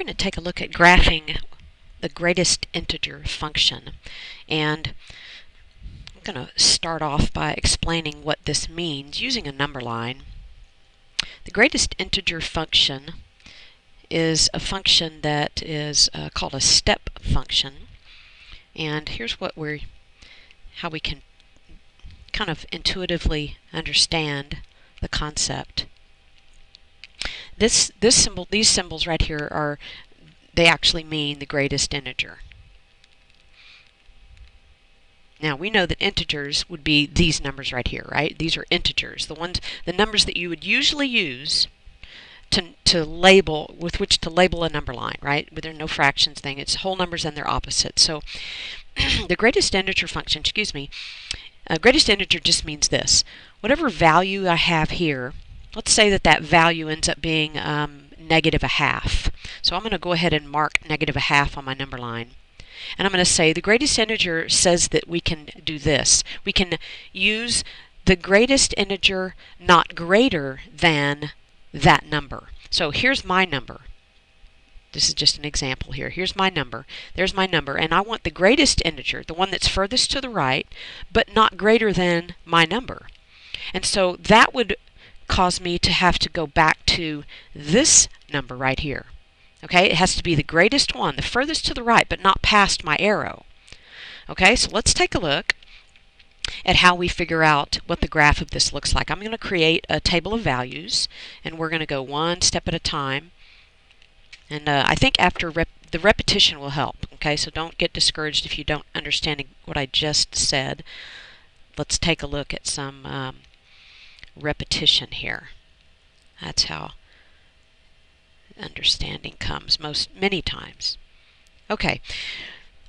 we're going to take a look at graphing the greatest integer function. And I'm going to start off by explaining what this means using a number line. The greatest integer function is a function that is called a step function. And here's how we can kind of intuitively understand the concept. These symbols right here they actually mean the greatest integer. Now we know that integers would be these numbers right here, right? These are integers, the numbers that you would usually use with which to label a number line, right? But there are no fractions thing. It's whole numbers and their opposites. So the greatest integer function, greatest integer just means this. Whatever value I have here, let's say that value ends up being negative a half. So I'm going to go ahead and mark negative a half on my number line. And I'm going to say the greatest integer says that we can do this. We can use the greatest integer not greater than that number. So here's my number. This is just an example here. Here's my number. There's my number. And I want the greatest integer, the one that's furthest to the right, but not greater than my number. And so that would cause me to have to go back to this number right here. Okay, it has to be the greatest one, the furthest to the right, but not past my arrow. Okay, so let's take a look at how we figure out what the graph of this looks like. I'm going to create a table of values, and we're going to go one step at a time. And I think after the repetition will help. Okay, so don't get discouraged if you don't understand what I just said. Let's take a look at some repetition here. That's how understanding comes many times. Okay,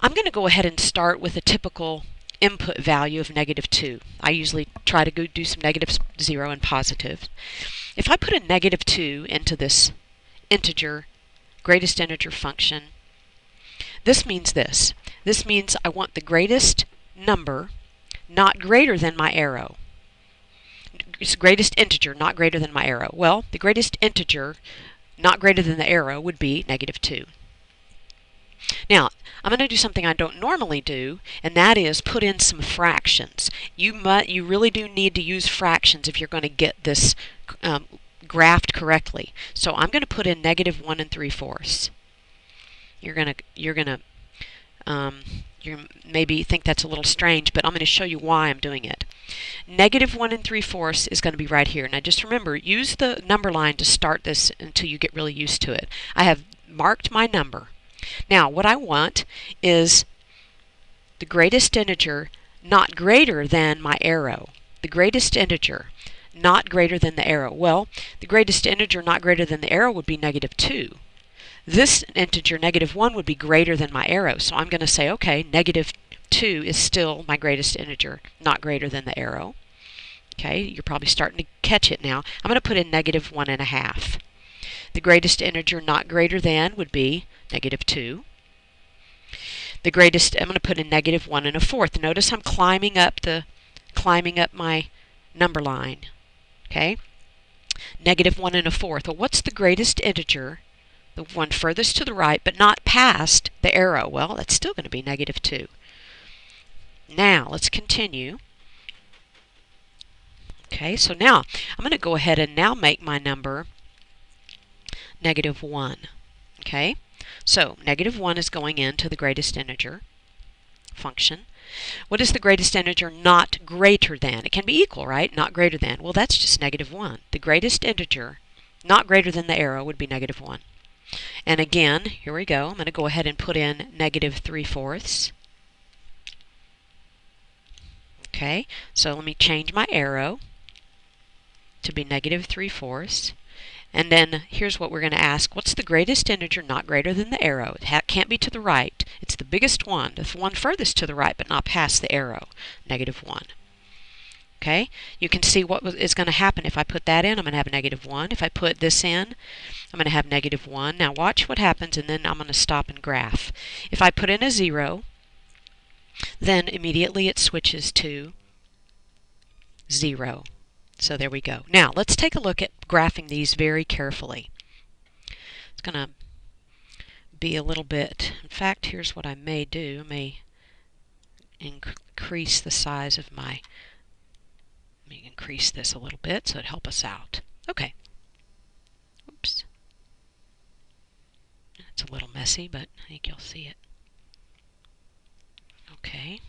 I'm going to go ahead and start with a typical input value of -2. I usually try to do some -0 and positive. If I put a -2 into this greatest integer function, this means this. This means I want the greatest number not greater than my arrow. It's greatest integer not greater than my arrow. Well, the greatest integer not greater than the arrow would be -2. Now, I'm going to do something I don't normally do, and that is put in some fractions. You really do need to use fractions if you're going to get this graphed correctly. So I'm going to put in -1 3/4. You maybe think that's a little strange, but I'm going to show you why I'm doing it. -1 3/4 is going to be right here. Now just remember, use the number line to start this until you get really used to it. I have marked my number. Now what I want is the greatest integer not greater than my arrow. The greatest integer not greater than the arrow. Well, the greatest integer not greater than the arrow would be -2. This integer, -1, would be greater than my arrow. So I'm going to say, okay, -2 is still my greatest integer, not greater than the arrow. Okay, you're probably starting to catch it now. I'm going to put in -1 1/2. The greatest integer not greater than would be -2. The greatest, I'm going to put in -1 1/4. Notice I'm climbing up my number line. Okay, -1 1/4. Well, what's the greatest integer? The one furthest to the right, but not past the arrow. Well, that's still going to be -2. Now, let's continue. Okay, so now I'm going to go ahead and now make my number -1. Okay, so -1 is going into the greatest integer function. What is the greatest integer not greater than? It can be equal, right? Not greater than. Well, that's just -1. The greatest integer not greater than the arrow would be -1. And again, here we go. I'm going to go ahead and put in -3/4. Okay, so let me change my arrow to be -3/4. And then here's what we're going to ask. What's the greatest integer not greater than the arrow? It can't be to the right. It's the biggest one, the one furthest to the right, but not past the arrow, -1. Okay, you can see what is going to happen if I put that in. I'm going to have -1. If I put this in, I'm going to have -1. Now watch what happens, and then I'm going to stop and graph. If I put in a 0, then immediately it switches to 0. So there we go. Now let's take a look at graphing these very carefully. It's going to be a little bit, in fact, here's what I may do. I may increase the size of my, let me increase this a little bit so it'll help us out. Okay. Oops. It's a little messy, but I think you'll see it. Okay.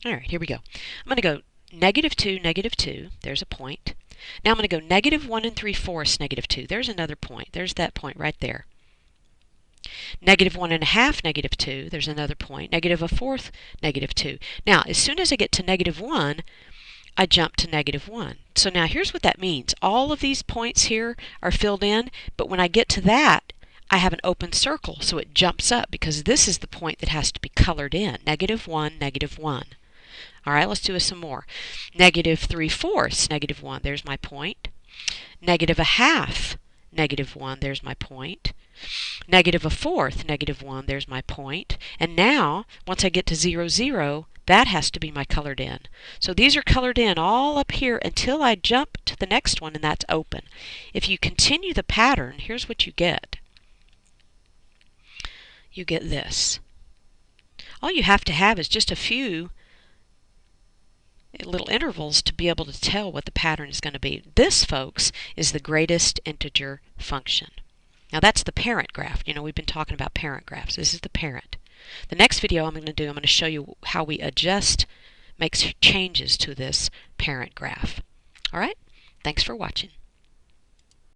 All right, here we go. I'm going to go -2, -2. There's a point. Now I'm going to go -1 3/4, -2. There's another point. There's that point right there. -1 1/2, -2. There's another point. -1/4, -2. Now, as soon as I get to -1, I jump to -1. So now here's what that means. All of these points here are filled in, but when I get to that, I have an open circle, so it jumps up because this is the point that has to be colored in. -1, -1. All right, let's do some more. -3/4, -1. There's my point. -1/2, -1. There's my point. -1/4, -1. There's my point. And now, once I get to 0, 0, that has to be my colored in. So these are colored in all up here until I jump to the next one, and that's open. If you continue the pattern, here's what you get. You get this. All you have to have is just a few little intervals to be able to tell what the pattern is going to be. This, folks, is the greatest integer function. Now that's the parent graph. You know, we've been talking about parent graphs. This is the parent. The next video I'm going to show you how we adjust, make changes to this parent graph. All right? Thanks for watching.